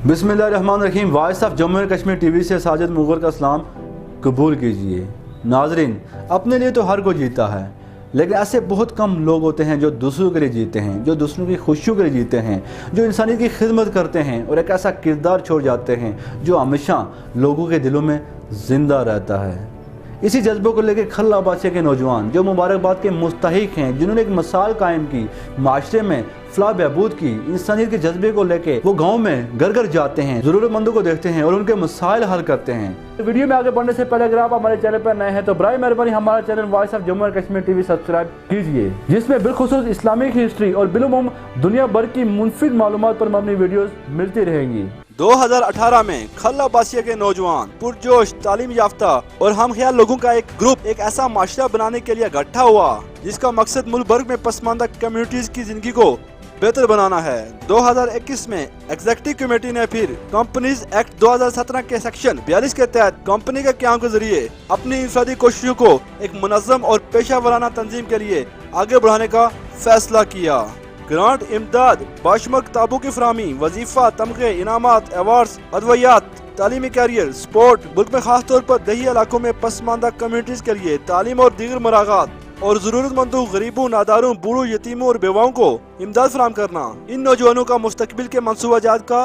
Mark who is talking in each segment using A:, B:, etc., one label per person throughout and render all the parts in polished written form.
A: बिस्मिल्लाहिर्रहमानिर्रहीम। Voice of Jammu and Kashmir TV से साजिद मुग़ल का सलाम कबूल कीजिए। नाजरीन, अपने लिए तो हर कोई जीता है, लेकिन ऐसे बहुत कम लोग होते हैं जो दूसरों के लिए जीते हैं, जो दूसरों की खुशियों के लिए जीते हैं, जो इंसानियत की खिदमत करते हैं और एक ऐसा किरदार छोड़ जाते हैं जो हमेशा लोगों के दिलों में ज़िंदा रहता है। इसी जज्बे को लेकर खल्ला बादशाह के नौजवान जो मुबारकबाद के मुस्तहिक हैं, जिन्होंने एक मिसाल कायम की, माशरे में फलाह बहबूद की, इंसानियत के जज्बे को लेकर वो गांव में घर घर जाते हैं, ज़रूरतमंदों को देखते हैं और उनके मसाइल हल करते हैं। वीडियो में आगे बढ़ने से पहले अगर आप हमारे चैनल पर नए हैं तो बराए मेहरबानी हमारा channel voice of Jammu and Kashmir TV subscribe कीजिए, जिसमें बिलखुसूस इस्लामिक हिस्ट्री और बिलुमुम दुनिया भर की मुनफिद मालूमात पर मबनी वीडियोस मिलती रहेंगी।
B: 2018 में खल्ला बादशाह के नौजवान पुरजोश, तालीम याफ्ता और हम ख्याल लोगों का एक ग्रुप एक ऐसा माशरा बनाने के लिए इकट्ठा हुआ जिसका मकसद मुल्क भर में पसमानदा कम्युनिटीज की जिंदगी को बेहतर बनाना है। 2021 में एग्जीक्यूटिव कमेटी ने फिर कंपनीज एक्ट 2017 के सेक्शन 42 के तहत कंपनी के क्याम के जरिए अपनी इंफरादी कोशिशों को एक मुनज़्ज़म और पेशा वराना तंजीम के लिए आगे बढ़ाने का फैसला किया। ग्रांट, इमदाद, बाशुमार किताबों की फराहमी, वजीफा, तमगे, इनामात, अवार्ड्स, अदवियात, तालीमी कैरियर, स्पोर्ट, मुल्क में खास तौर पर दही इलाकों में पसमानदा कम्युनिटीज के लिए तालीम और दीगर मरागात और जरूरतमंदों, गरीबों, नादारों, बूढ़ों, यतीमों और बेवाओं को इमदाद फराहम करना इन नौजवानों का मुस्तकबिल के मंसूबाजात का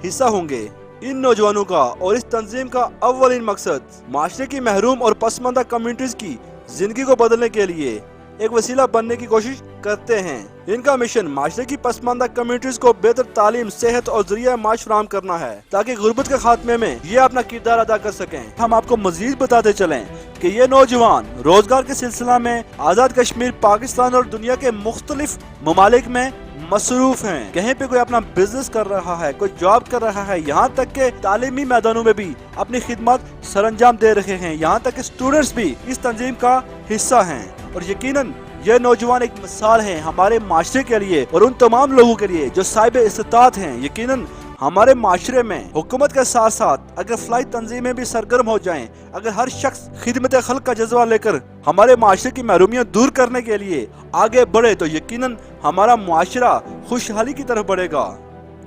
B: हिस्सा होंगे। इन नौजवानों का और इस तंजीम का अव्वलीन मकसद माशरे की महरूम और पसमानदा कम्युनिटीज की जिंदगी को बदलने के लिए एक वसीला बनने की कोशिश करते हैं। इनका मिशन माशरे की पसमानदा कम्युनिटीज को बेहतर तालीम, सेहत और जरिया माश फराहम करना है ताकि गुर्बत के खात्मे में ये अपना किरदार अदा कर सकें। हम आपको मजीद बताते चलें कि ये नौजवान रोजगार के सिलसिला में आजाद कश्मीर, पाकिस्तान और दुनिया के मुख्तलिफ ममालिक में मसरूफ हैं। कहीं पे कोई अपना बिजनेस कर रहा है, कोई जॉब कर रहा है, यहाँ तक के तालीमी मैदानों में भी अपनी खिदमत सरंजाम दे रहे हैं। यहाँ तक के स्टूडेंट्स भी इस तंजीम का हिस्सा हैं और यकीनन ये नौजवान एक मिसाल हैं हमारे माशरे के लिए और उन तमाम लोगों के लिए जो साहिब इस्तात हैं। यकीनन हमारे माशरे में हुकूमत के साथ साथ अगर फलाई तंजीमें भी सरगर्म हो जाएं, अगर हर शख्स खिदमत खल्क का जज्बा लेकर हमारे माशरे की महरूमियाँ दूर करने के लिए आगे बढ़े तो यकीनन हमारा माशरा खुशहाली की तरफ बढ़ेगा।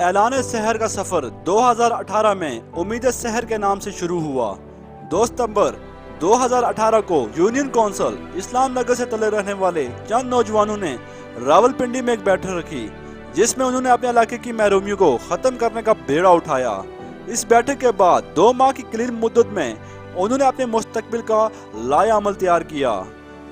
B: ऐलान शहर का सफर 2018 में उम्मीद शहर के नाम से शुरू हुआ। 2 सितंबर 2018 को यूनियन काउंसिल इस्लाम नगर से तले रहने वाले चंद नौजवानों ने रावलपिंडी में एक बैठक रखी जिसमें उन्होंने अपने इलाके की महरूमियों को खत्म करने का बेड़ा उठाया। इस बैठक के बाद 2 माह की क्लीन मुद्दत में उन्होंने अपने मुस्तकबिल का लाया अमल तैयार किया।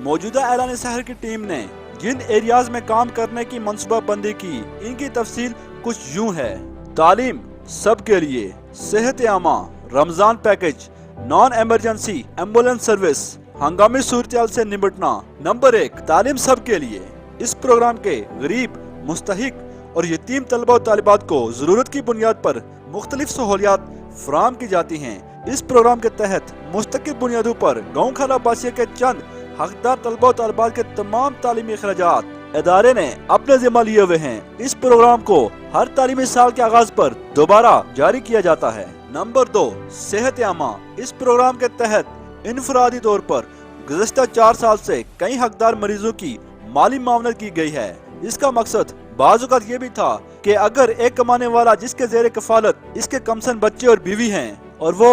B: मौजूदा ऐलान शहर की टीम ने जिन एरियाज में काम करने की मनसूबा बंदी की, इनकी तफसील कुछ यूं है। तालीम सबके लिए, सेहत आमा, Ramzan package, non emergency ambulance service, हंगामी सूरत से निपटना। नंबर 1, तालीम सब के लिए। इस प्रोग्राम के गरीब, मुस्तहिक और यतीम तलबा और तालिबात को जरूरत की बुनियाद पर मुख्तलिफ सहूलियात फराहम की जाती हैं। इस प्रोग्राम के तहत मुस्तकिल बुनियादों पर गाँव खल्ला बादशाह के चंद हकदार तलबा और तालिबात के तमाम तालीमी अखराजात इदारे ने अपने जिम्मा लिए हुए हैं। इस प्रोग्राम को हर तालीमी साल के आगाज पर दोबारा जारी किया जाता है। नंबर 2, सेहत आमा। इस प्रोग्राम के तहत इनफरादी तौर पर गुज़श्ता 4 साल से कई हकदार मरीजों की माली मावनत की गई है। इसका मकसद बाज़ औक़ात ये भी था कि अगर एक कमाने वाला जिसके ज़ेरे कफालत इसके कमसन बच्चे और बीवी हैं और वो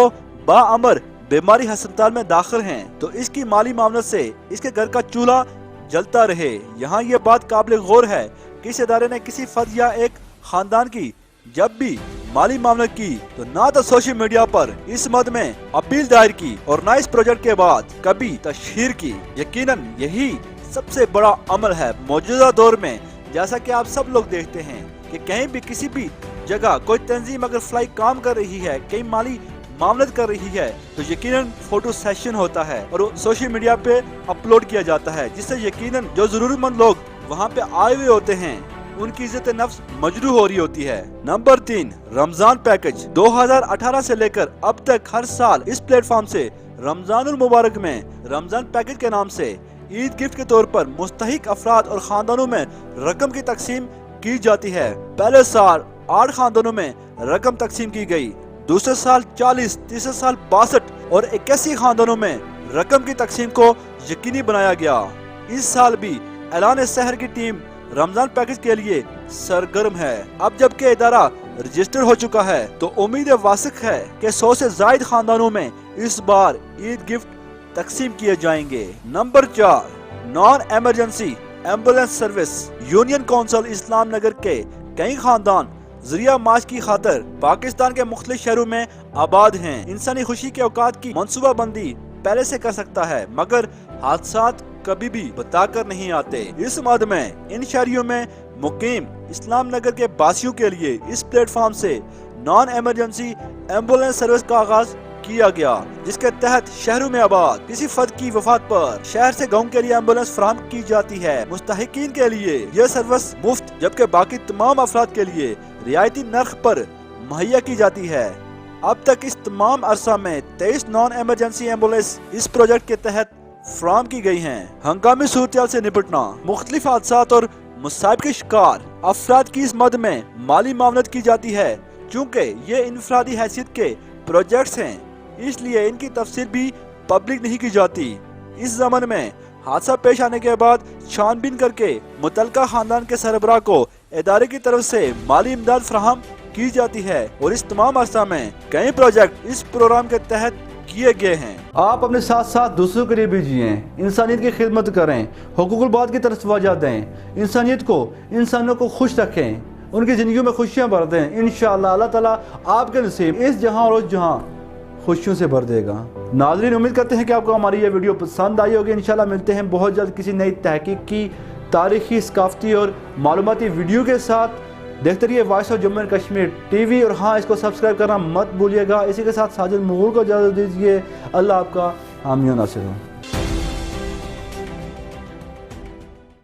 B: बाअमर बीमारी हस्पताल में दाखिल हैं तो इसकी माली मावनत से इसके घर का चूल्हा जलता रहे। यहाँ ये बात काबिल गौर है कि इस इदारे ने किसी फर्द या एक खानदान की जब भी माली मामला की तो ना तो सोशल मीडिया पर इस मद में अपील दायर की और ना इस प्रोजेक्ट के बाद कभी तशहीर की। यकीनन यही सबसे बड़ा अमल है मौजूदा दौर में। जैसा कि आप सब लोग देखते हैं कि कहीं भी किसी भी जगह कोई तंजीम अगर फ्लाई काम कर रही है, कहीं माली मामलत कर रही है तो यकीनन फोटो सेशन होता है और सोशल मीडिया पे अपलोड किया जाता है, जिससे यकीनन जो जरूरतमंद लोग वहाँ पे आए हुए होते हैं उनकी इज्जत नफ्स मजरू हो रही होती है। Number 3, Ramzan package. 2018 से लेकर अब तक हर साल इस प्लेटफॉर्म से रमजानुल मुबारक में रमजान पैकेज के नाम से ईद गिफ्ट के तौर पर मुस्तहिक अफराद और खानदानों में रकम की तकसीम की जाती है। पहले साल 8 खानदानों में रकम तकसीम की गई, दूसरे साल 40, तीसरे साल 62 और 81 खानदानों में रकम की तकसीम को यकीनी बनाया गया। इस साल भी ऐलान शहर की टीम रमजान पैकेज के लिए सरगर्म है। अब जबकि इदारा रजिस्टर हो चुका है, तो उम्मीद वासिक है कि 100 से जायद खानदानों में इस बार ईद गिफ्ट तकसीम किए जाएंगे। Number 4, non emergency ambulance service. Union council Islam Nagar के कई खानदान जरिया माश की खातर पाकिस्तान के मुख्तलिफ शहरों में आबाद हैं। इंसानी खुशी के औकात की मनसूबा बंदी पहले से कर सकता है, मगर हादसात कभी भी बताकर नहीं आते। इस मद में इन शहरियों में मुकीम इस्लाम नगर के बासियों के लिए इस प्लेटफॉर्म से नॉन एमरजेंसी एम्बुलेंस सर्विस का आगाज किया गया, जिसके तहत शहरों में आबाद किसी फर्द की वफात पर शहर से गांव के लिए एम्बुलेंस फराहम की जाती है। मुस्तहिकीन के लिए यह सर्विस मुफ्त, जबकि बाकी तमाम अफराद के लिए रियायती नर्ख पर मुहैया की जाती है। अब तक इस तमाम अरसा में 23 नॉन एमरजेंसी एम्बुलेंस इस प्रोजेक्ट के तहत फराहम की गई हैं। हंगामी सूरत से निपटना, मुख्तलिफ हादसात और मुसाइब के शिकार अफराद की इस मद में माली मामलत की जाती है। चूँकि ये इनफरादी हैसियत के प्रोजेक्ट्स हैं, इसलिए इनकी तफसील भी पब्लिक नहीं की जाती। इस ज़माने में हादसा पेश आने के बाद छानबीन करके मुतलका खानदान के सरबराह को इदारे की तरफ से माली इमदाद फराहम की जाती है, और इस तमाम अरसा में कई प्रोजेक्ट इस प्रोग्राम के तहत किए गए हैं।
A: आप अपने साथ साथ दूसरों के लिए भी जिएं, इंसानियत की खिदमत करें, हुकूकुल बाद की तरफ तवज्जो दें, इंसानियत को, इंसानों को खुश रखें, उनकी ज़िंदगियों में खुशियाँ भर दें। इंशाअल्लाह अल्लाह ताला आपके नसीब इस जहां और उस जहां खुशियों से भर देगा। नाज़रीन, उम्मीद करते हैं कि आपको हमारी ये वीडियो पसंद आई होगी। इंशाल्लाह मिलते हैं बहुत जल्द किसी नई तहकीक की, तारीखी, सकाफती और मालूमाती वीडियो के साथ। देखते रहिए voice of Jammu and Kashmir TV, और हाँ, इसको सब्सक्राइब करना मत भूलिएगा। इसी के साथ साजिद मुगल को इजाज़त दीजिए। अल्लाह आपका हामी और नासिर हो।